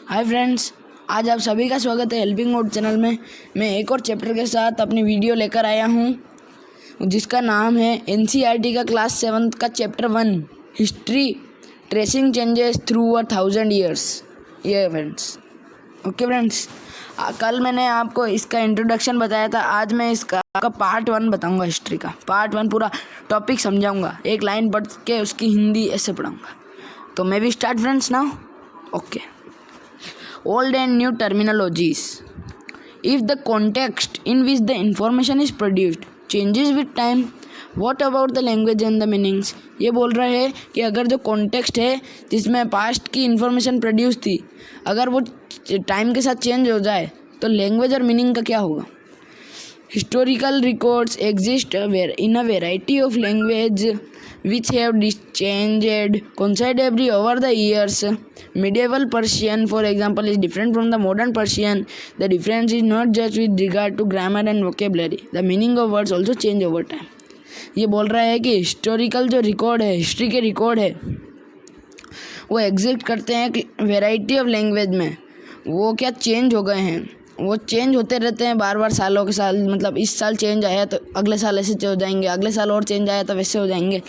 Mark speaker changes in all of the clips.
Speaker 1: Hi friends, आज आप सभी का स्वागत है हेल्पिंग मोड चैनल में। मैं एक और चैप्टर के साथ अपनी वीडियो लेकर आया हूँ जिसका नाम है एनसीईआरटी का क्लास 7 का chapter 1 history tracing changes through 1000 years. ये फ्रेंड्स, ओके फ्रेंड्स, कल मैंने आपको इसका इंट्रोडक्शन बताया था। आज मैं इसका पार्ट 1 बताऊँगा। हिस्ट्री का पार्ट 1 पूरा टॉपिक समझाऊँगा, एक लाइन पढ़ के उसकी हिंदी ऐसे पढ़ाऊँगा। तो मैं भी start friends now. Okay, old and new terminologies. If the context in which the information is produced changes with time, what about the language and the meanings? ये बोल रहे हैं कि अगर जो कॉन्टेक्स्ट है जिसमें पास्ट की इंफॉर्मेशन प्रोड्यूस थी, अगर वो टाइम के साथ चेंज हो जाए तो लैंग्वेज और मीनिंग का क्या होगा। Historical records exist in a variety of language which have changed considerably over the years. Medieval Persian, for example, is different from the modern Persian. The difference is not just with regard to grammar and vocabulary. The meaning of words also change over time. ये बोल रहा है कि historical जो record है, history के record है, वो एग्जिस्ट करते हैं कि वेराइटी ऑफ लैंग्वेज में। वो क्या चेंज हो गए हैं, वो चेंज होते रहते हैं बार बार, सालों के साल। मतलब इस साल चेंज आया तो अगले साल ऐसे हो जाएंगे, अगले साल और चेंज आया तो वैसे हो जाएंगे।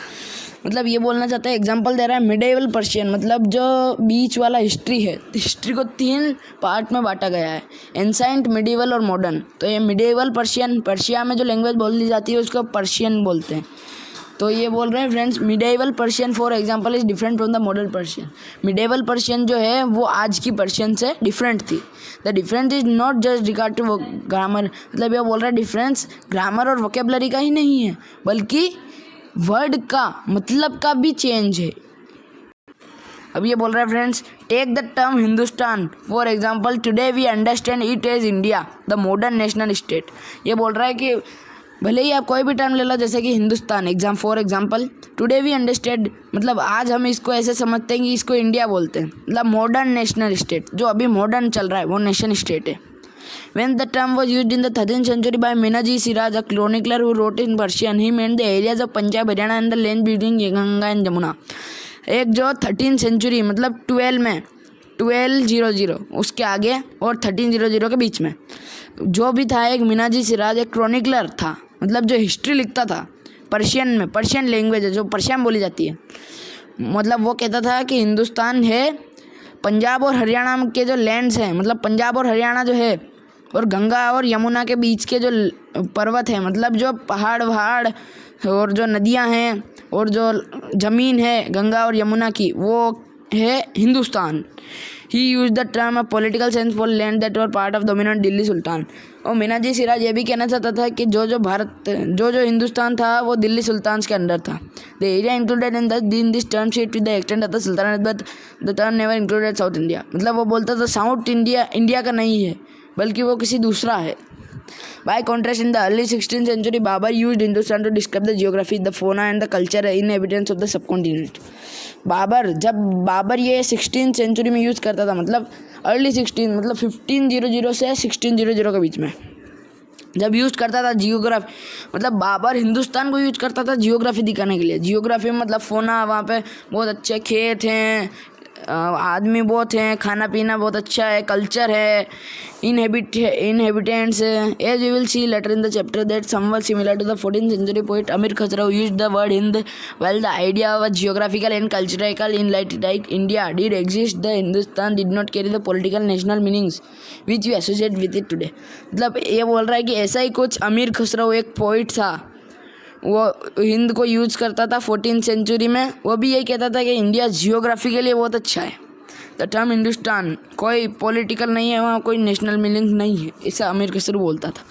Speaker 1: मतलब ये बोलना चाहता है, एग्जांपल दे रहा है मिडिवल पर्शियन, मतलब जो बीच वाला हिस्ट्री है। हिस्ट्री को 3 पार्ट में बांटा गया है, एंसाइंट, मिडिवल और मॉडर्न। तो ये मिडिवल पर्शियन, पर्शिया में जो लैंग्वेज बोली जाती है उसको पर्शियन बोलते हैं। तो ये बोल रहे हैं friends, medieval Persian for example is different from the modern Persian. Medieval Persian जो है वो आज की पर्शियन से डिफरेंट थी। The difference is not just regard to grammar, मतलब ये बोल रहा है डिफरेंस ग्रामर और वोकेबलरी का ही नहीं है, बल्कि वर्ड का मतलब का भी चेंज है। अब ये बोल रहा है friends, take the term Hindustan for example, today we understand it as India the modern national state. ये बोल रहा है कि भले ही आप कोई भी टर्म ले लो, जैसे कि Hindustan, for example today we understand, मतलब आज हम इसको ऐसे समझते हैं कि इसको इंडिया बोलते हैं, मतलब मॉडर्न नेशनल स्टेट, जो अभी मॉडर्न चल रहा है वो नेशन स्टेट है। When the term was used in the 13th century by Minaji Siraj, a chronicler who wrote in Persian, he meant the areas of Punjab, Haryana and the land between Ganga and Jamuna. एक जो 13th century मतलब 12 में 1200 उसके आगे और 1300 के बीच में जो भी था, एक मीनाजी सिराज एक क्रॉनिकलर था, मतलब जो हिस्ट्री लिखता था पर्शियन में। पर्शियन लैंग्वेज है जो पर्शिया में बोली जाती है। मतलब वो कहता था कि हिंदुस्तान है, पंजाब और हरियाणा के जो लैंड्स हैं, मतलब पंजाब और हरियाणा जो है, और गंगा और यमुना के बीच के जो पर्वत हैं, मतलब जो पहाड़ वहाड़ और जो नदियां हैं और जो ज़मीन है गंगा और यमुना की, वो है Hindustan. He use the term of political sense for land that were part of dominant Delhi sultan. और मीनाजी सिराज ये भी कहना चाहता था कि जो हिंदुस्तान था वो दिल्ली सुल्तान के अंडर था। The area included in this term sheet with the extent of the sultanate, but the term never included south India. मतलब वो बोलता था साउथ इंडिया का नहीं है, बल्कि वो किसी दूसरा है। By contrast, in the early 16th century, Babar used Hindustan to describe the geography, the fauna and the cultural inhabitants of the subcontinent. जब बाबर ये 16th सेंचुरी में यूज़ करता था, मतलब अर्ली 16, मतलब 1500 से 1600 के बीच में जब यूज़ करता था जियोग्राफी, मतलब बाबर हिंदुस्तान को यूज़ करता था जियोग्राफी दिखाने के लिए। जियोग्राफी में मतलब फोना, वहाँ पे बहुत अच्छे खेत हैं, आदमी बहुत हैं, खाना पीना बहुत अच्छा है, कल्चर है, inhabitants है। As we will see later in the chapter that somewhat similar to the 14th century poet Amir Khusrau used the word Hind, while the idea of a geographical and cultural enlightened India did exist, the Hindustan did not carry the political national meanings which we associate with it today। मतलब ये बोल रहा है कि ऐसा ही कुछ अमीर खुसरो एक पोइट था, वो हिंद को यूज़ करता था 14th सेंचुरी में। वो भी यही कहता था कि इंडिया जियोग्राफी के लिए बहुत अच्छा है। द टर्म हिंदुस्तान कोई पॉलिटिकल नहीं है, वहाँ कोई नेशनल मीनिंग नहीं है, ऐसा अमीर खुसरो बोलता था।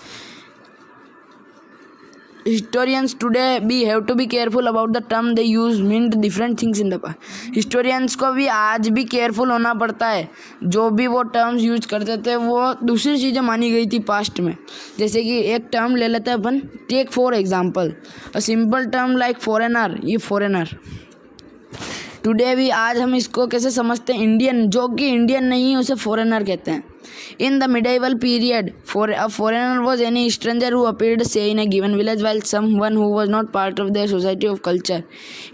Speaker 1: Historians today be have to be careful about the term they use meant different things in the past. Historians को भी आज भी केयरफुल होना पड़ता है, जो भी वो टर्म्स यूज करते थे वो दूसरी चीज़ें मानी गई थी पास्ट में। जैसे कि एक टर्म ले लेते हैं अपन, take for example a simple term like foreigner. ये फॉरेनर टुडे भी आज हम इसको कैसे समझते हैं, इंडियन, जो कि इंडियन नहीं है उसे फॉरेनर कहते हैं। In the medieval period, a foreigner was any stranger who appeared, say, in a given village, while someone who was not part of their society of culture.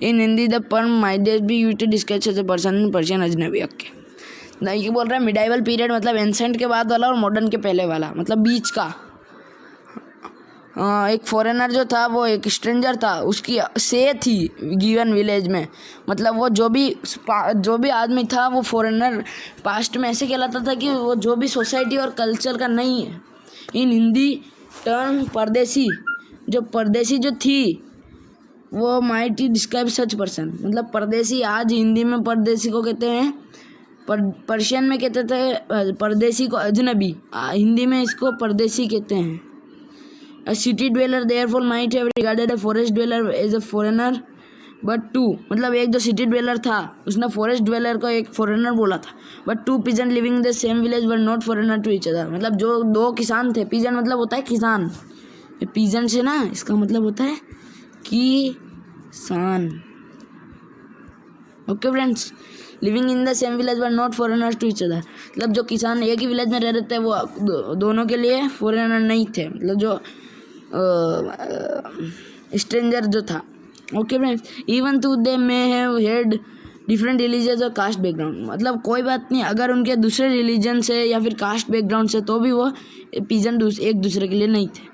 Speaker 1: In Hindi, the term might be used to describe such a person in Persian ajnabi. Okay. नहीं, ये बोल रहा है medieval period मतलब ancient के बाद वाला और मॉडर्न के पहले वाला, मतलब बीच का। एक फॉरेनर जो था वो एक स्ट्रेंजर था, उसकी से थी गिवन विलेज में, मतलब वो जो भी आदमी था वो फॉरेनर पास्ट में ऐसे कहलाता था कि वो जो भी सोसाइटी और कल्चर का नहीं है। इन हिंदी टर्म परदेसी जो थी वो माइट डिस्क्राइब सच पर्सन, मतलब परदेसी आज हिंदी में परदेसी को कहते हैं, पर्शियन में कहते थे परदेसी को अजनबी, हिंदी में इसको परदेसी कहते हैं। A city dweller therefore might have regarded a forest dweller as a foreigner, but two मतलब एक जो सिटी ड्वेलर था उसने फॉरेस्ट ड्वेलर को एक फॉरेनर बोला था, but two pigeon living in the same village were not foreigner to each other, मतलब जो दो किसान थे, पिजन मतलब होता है किसान, पिजन से ना इसका मतलब होता है किसान। Okay friends, living in the same village were not foreigners to each other, मतलब जो किसान एक ही विलेज में रह रहे थे वो दोनों के लिए फॉरेनर नहीं थे, मतलब जो स्ट्रेंजर जो था। Okay friends, even though they may have had different religious और कास्ट बैकग्राउंड, मतलब कोई बात नहीं अगर उनके दूसरे रिलीजन से या फिर कास्ट बैकग्राउंड से, तो भी वो पिजन एक दूसरे के लिए नहीं थे।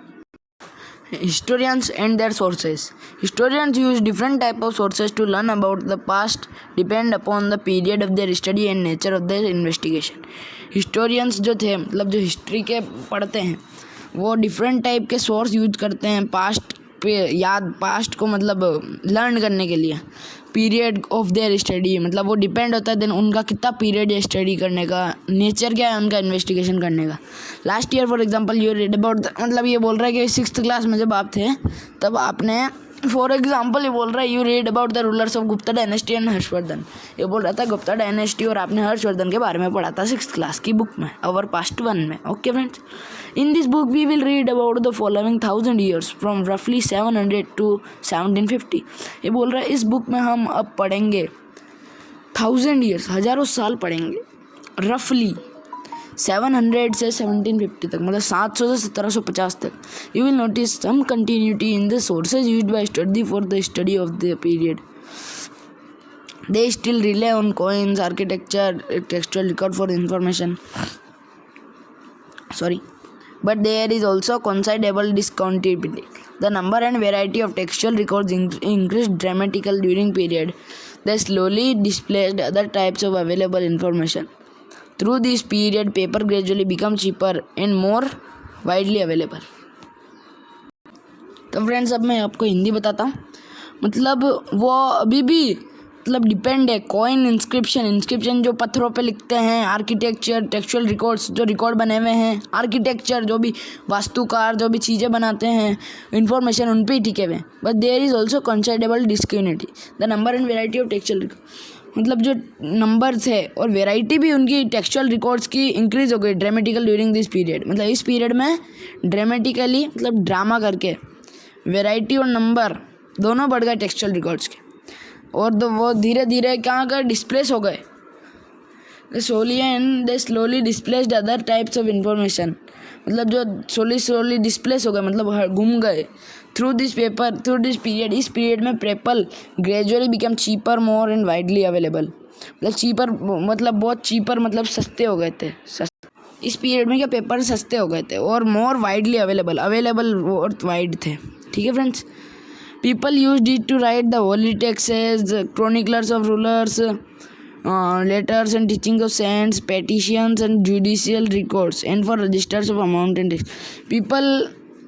Speaker 1: Historians and their sources. Historians use different type of sources to learn about the past, depend upon the period of their study and nature of their investigation. Historians जो थे मतलब जो हिस्ट्री के पढ़ते हैं वो डिफरेंट टाइप के source use करते हैं पास्ट को मतलब लर्न करने के लिए। पीरियड ऑफ देयर स्टडी मतलब वो डिपेंड होता है देन उनका कितना पीरियड है स्टडी करने का, नेचर क्या है उनका इन्वेस्टिगेशन करने का। Last year for example you read about मतलब ये बोल रहा है कि 6th क्लास में जब आप थे तब आपने फॉर एग्जांपल ये बोल रहा है you read about the rulers of Gupta dynasty and Harshvardhan, ये बोल रहा था गुप्ता डायनेस्टी और आपने हर्षवर्धन के बारे में पढ़ा था 6th क्लास की बुक में, अवर पास्ट 1 में। Okay friends, in this book we will read about the following 1000 years from रफली 700 to 1750। ये बोल रहा है इस बुक में हम अब पढ़ेंगे 1000 years, हज़ारों साल पढ़ेंगे, रफली 700 से 1750 तक, मतलब 700 से 1750 तक। You will notice some continuity in the sources used by study for the study of the period. They still rely on coins, architecture, textual record for information, but there is also considerable discontinuity. The number and variety of textual records increased dramatically during period. They slowly displaced other types of available information. Through this period, paper gradually become cheaper and more widely available. तो friends अब मैं आपको हिंदी बताता हूँ, मतलब वो अभी भी मतलब डिपेंड है। कॉइन, इंस्क्रिप्शन जो पत्थरों पे लिखते हैं, आर्किटेक्चर, टेक्सचुअल रिकॉर्ड्स जो रिकॉर्ड बने हुए हैं, आर्किटेक्चर जो भी वास्तुकार जो भी चीज़ें बनाते हैं, इन्फॉर्मेशन उन पे ही टिके हुए। But there is also considerable discontinuity. The number and variety of textual record, मतलब जो नंबर थे और वेराइटी भी उनकी टेक्सचुअल रिकॉर्ड्स की इंक्रीज हो गई ड्रामेटिकल ड्यूरिंग दिस पीरियड। मतलब इस पीरियड में ड्रामेटिकली मतलब ड्रामा करके वेराइटी और नंबर दोनों बढ़ गए टेक्सचुअल रिकॉर्ड्स के, और वो धीरे धीरे कहाँ कर डिस्प्लेस हो गए। They slowly displaced other types of information, मतलब जो स्लोली डिस्प्लेस हो गए मतलब घूम गए। थ्रू दिस पीरियड, इस पीरियड में paper gradually become cheaper, more and widely available. मतलब चीपर मतलब बहुत चीपर मतलब सस्ते हो गए थे। इस पीरियड में क्या पेपर सस्ते हो गए थे और मोर वाइडली अवेलेबल और वाइड थे। ठीक है friends, people used it to write the holy texts, chroniclers of rulers, letters and teaching of saints, petitions and judicial records, and for registers of amount and tax. people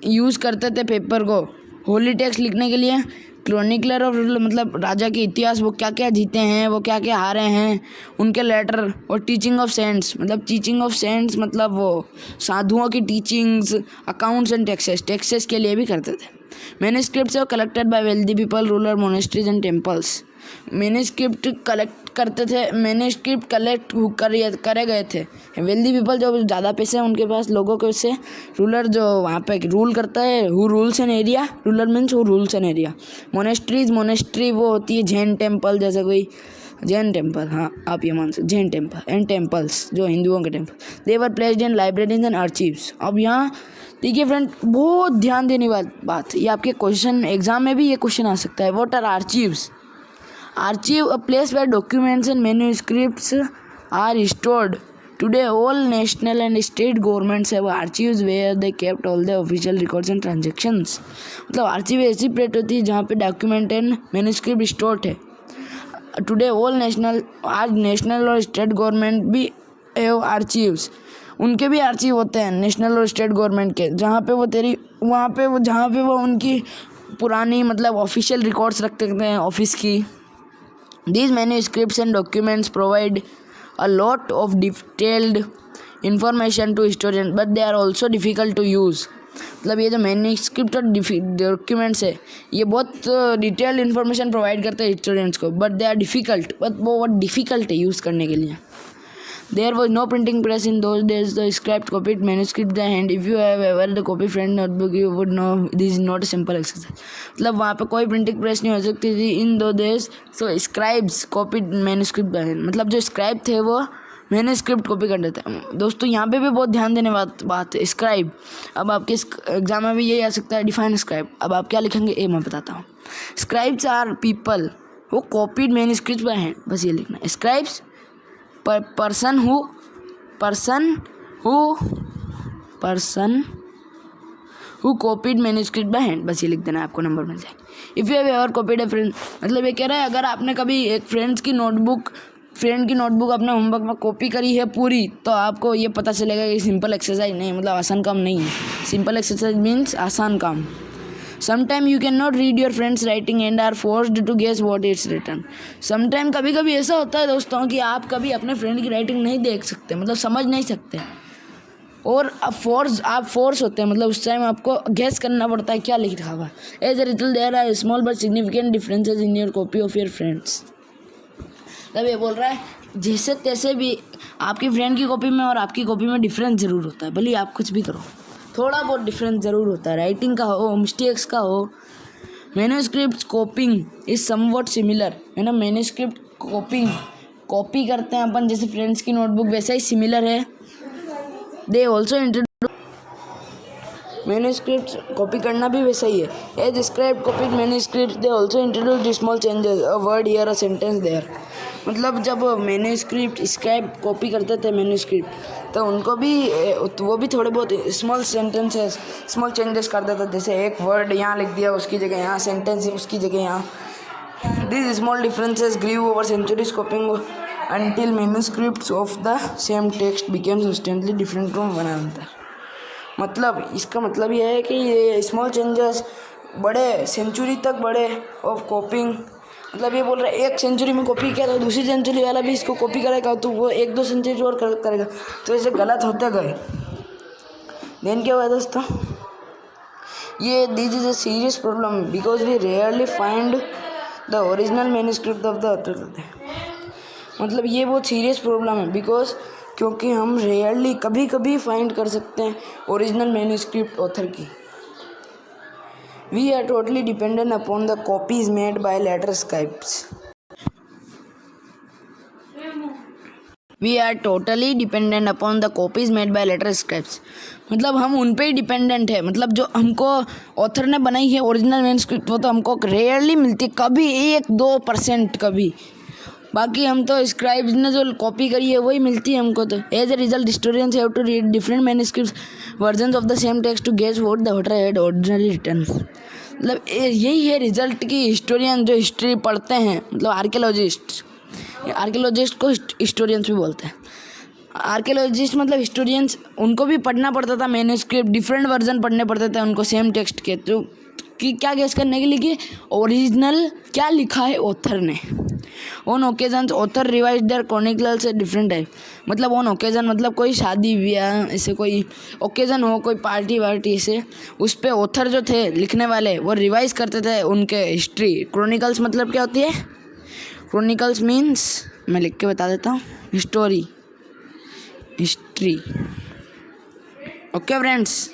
Speaker 1: use करते थे paper को Holi text लिखने के लिए, chronicler of ruler मतलब राजा के इतिहास, वो क्या क्या जीते हैं, वो क्या क्या हारे हैं, उनके लेटर, और टीचिंग ऑफ सेंट्स मतलब टीचिंग ऑफ सेंट्स मतलब वो साधुओं की टीचिंग्स, अकाउंट्स एंड टैक्सेस के लिए भी करते थे। Manuscripts are collected by wealthy people, ruler, monasteries and temples. Manuscript collect करते थे, मैन्युस्क्रिप्ट कलेक्ट करे गए थे वेल्दी पीपल जो ज़्यादा पैसे हैं उनके पास, लोगों के से, रूलर जो वहाँ पे रूल करता है, who rules an area, ruler means who rules an area. Monastery वो होती है जैन टेम्पल, जैसे कोई जैन टेम्पल, हाँ आप ये मान सकते जैन टेम्पल, एंड टेम्पल्स जो हिंदुओं के temple, they were placed in libraries and archives. अब यहाँ ठीक है फ्रेंड, बहुत ध्यान देने वाली बात, ये आपके क्वेश्चन एग्जाम में भी ये क्वेश्चन आ सकता है। What are archives? Archive a place where documents and manuscripts are restored. Today, all national and state governments have archives where they kept all the official records and transactions. मतलब archive ऐसी plate होती है जहाँ पे document and manuscript stored है. Today all national, आज national और state government भी हैव आर्चिव्स. उनके भी आर्चिव होते हैं नेशनल और स्टेट गवर्नमेंट के, जहाँ पे वो उनकी पुरानी मतलब ऑफिशियल रिकॉर्ड्स रख सकते हैं ऑफिस की. These manuscripts and documents provide a lot of detailed information to historians, but they are also difficult to use. मतलब ये जो मैन्युस्क्रिप्ट और डॉक्यूमेंट्स है ये बहुत डिटेल्ड इन्फॉर्मेशन प्रोवाइड करते हैं हिस्टोरियंस को, but they are difficult, but वो बहुत डिफ़िकल्ट है यूज़ करने के लिए. There was no printing press in those days. The scribed copied manuscript by hand. If you have ever the copy friend notebook, you would know this is not a simple exercise. मतलब वहाँ पे कोई printing press नहीं हो सकती थी इन दो days. So scribes copied manuscript by hand, मतलब जो स्क्राइब थे वो मैन्युस्क्रिप्ट कॉपी कर देते हैं. दोस्तों यहाँ पे भी बहुत ध्यान देने बात है. स्क्राइब, अब आपके एग्जाम में भी यही आ सकता है, डिफाइन स्क्राइब. अब आप क्या लिखेंगे ये मैं बताता हूँ. स्क्राइब्स आर पीपल वो कॉपीड मैन्युस्क्रिप्ट बाय हैंड, बस ये लिखना. Scribes person who copied manuscript by hand, बस ये लिख देना, आपको नंबर मिल जाएगा. If you have ever copied a friend, मतलब ये कह रहा है अगर आपने कभी एक फ्रेंड की नोटबुक अपने होमवर्क में कॉपी करी है पूरी, तो आपको ये पता चलेगा कि सिंपल एक्सरसाइज नहीं, मतलब आसान काम नहीं है. सिंपल एक्सरसाइज मीन्स आसान काम. Sometime you cannot read your friend's writing and are forced to guess what it's written. Sometime कभी ऐसा होता है दोस्तों कि आप कभी अपने फ्रेंड की राइटिंग नहीं देख सकते, मतलब समझ नहीं सकते, और आप फोर्स होते हैं, मतलब उस टाइम आपको गेस करना पड़ता है क्या लिख रहा हुआ. As a result there are small but significant differences in your copy of your friends. तब ये बोल रहा है जैसे तैसे भी आपकी फ्रेंड की कॉपी में और आपकी कॉपी में डिफरेंस ज़रूर होता है, भले आप कुछ भी करो थोड़ा बहुत डिफरेंस ज़रूर होता है, राइटिंग का हो, मिस्टेक्स का हो. मैन्युस्क्रिप्ट कॉपिंग इज समवट सिमिलर, है ना. मैन्युस्क्रिप्ट कॉपी करते हैं अपन जैसे फ्रेंड्स की नोटबुक, वैसा ही सिमिलर है. They also introduce, manuscript copy करना भी वैसा ही है. As scribed copied manuscript they also introduce small changes, a word here, a sentence there. मतलब जब मैन्युस्क्रिप्ट स्क्राइब कॉपी करते थे मैन्युस्क्रिप्ट, तो उनको भी वो भी थोड़े बहुत स्मॉल चेंजेस कर देते, जैसे एक वर्ड यहाँ लिख दिया उसकी जगह यहाँ, सेंटेंस उसकी जगह यहाँ. This small differences grew over centuries copying until manuscripts of the same text became substantially different from one another. मतलब इसका मतलब यह है कि ये स्मॉल चेंजेस बड़े सेंचुरी तक बढ़े ऑफ कॉपिंग. मतलब ये बोल रहा है एक सेंचुरी में कॉपी किया तो दूसरी सेंचुरी वाला भी इसको कॉपी करेगा, तो वो 1-2 सेंचुरी और करेगा, तो ऐसे गलत होते गए. देन क्या हुआ दोस्तों, ये this is a serious problem because we rarely find the original manuscript of the author. मतलब ये बहुत सीरियस प्रॉब्लम है बिकॉज क्योंकि हम रेयरली कभी फाइंड कर सकते हैं ओरिजिनल मैन्युस्क्रिप्ट ऑथर की. We are totally dependent upon the copies made by later scribes. मतलब हम उन पे ही डिपेंडेंट है, मतलब जो हमको ऑथर ने बनाई है ओरिजिनल मैन्युस्क्रिप्ट वो तो हमको रेयरली मिलती है, कभी 1-2% कभी. बाकी हम तो स्क्राइब्स ने जो कॉपी करी है वही मिलती है हमको. तो as a result historians have to read different manuscripts versions of the same text to guess what the author had originally written. मतलब यही है रिजल्ट की. हिस्टोरियन जो हिस्ट्री पढ़ते हैं, मतलब आर्कियोलॉजिस्ट को हिस्टोरियंस भी बोलते हैं. आर्कियोलॉजिस्ट मतलब हिस्टोरियंस, उनको भी पढ़ना पड़ता था मैन्युस्क्रिप्ट, डिफरेंट वर्जन पढ़ने पड़ते थे उनको सेम टेक्स्ट के, तो कि क्या गेस करने के लिए कि ओरिजिनल क्या लिखा है ऑथर ने. On occasions author revise their chronicles at different time. मतलब ऑन ओकेजन मतलब कोई शादी ब्याह, ऐसे कोई ओकेजन हो, कोई पार्टी वार्टी, ऐसे उस पर ऑथर जो थे लिखने वाले वो रिवाइज करते थे उनके हिस्ट्री. क्रॉनिकल्स मतलब क्या होती है, क्रॉनिकल्स मीन्स मैं लिख के बता देता हूँ, history. Okay friends,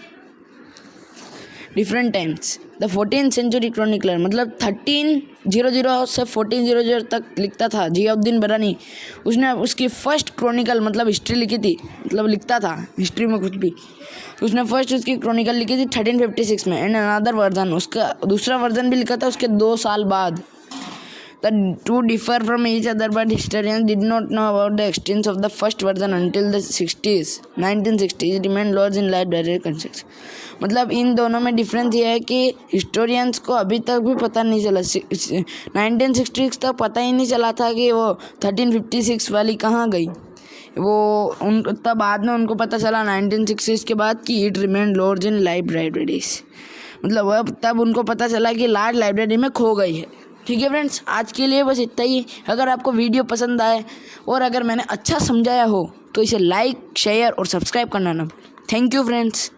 Speaker 1: different times. The 14th century chronicler मतलब 1300 से 1400 तक लिखता था जियाउद्दीन बरानी. उसने उसकी फर्स्ट क्रॉनिकल मतलब हिस्ट्री लिखी थी, मतलब लिखता था हिस्ट्री में कुछ भी. उसने फर्स्ट उसकी क्रॉनिकल लिखी थी 1356 में. एंड अनदर वर्जन, उसका दूसरा वर्जन भी लिखा था उसके 2 साल बाद. The two differ from each other, but historians did not know about the extent of the first version until the 1960s. Remained lost in library construction. मतलब इन दोनों में डिफरेंस ये है कि हिस्टोरियंस को अभी तक भी पता नहीं चला, 1960 तक पता ही नहीं चला था कि वो 1356 वाली कहाँ गई। वो तब बाद में उनको पता चला 1960 के बाद कि it remain Lord in libraries, मतलब वह तब उनको पता चला कि लार्ज लाइब्रेरी में खो गई है। ठीक है फ्रेंड्स, आज के लिए बस इतना ही। अगर आपको वीडियो पसंद आए और अगर मैंने अच्छा समझाया हो तो इसे लाइक, शेयर और सब्सक्राइब करना ना भूलें। Thank you friends.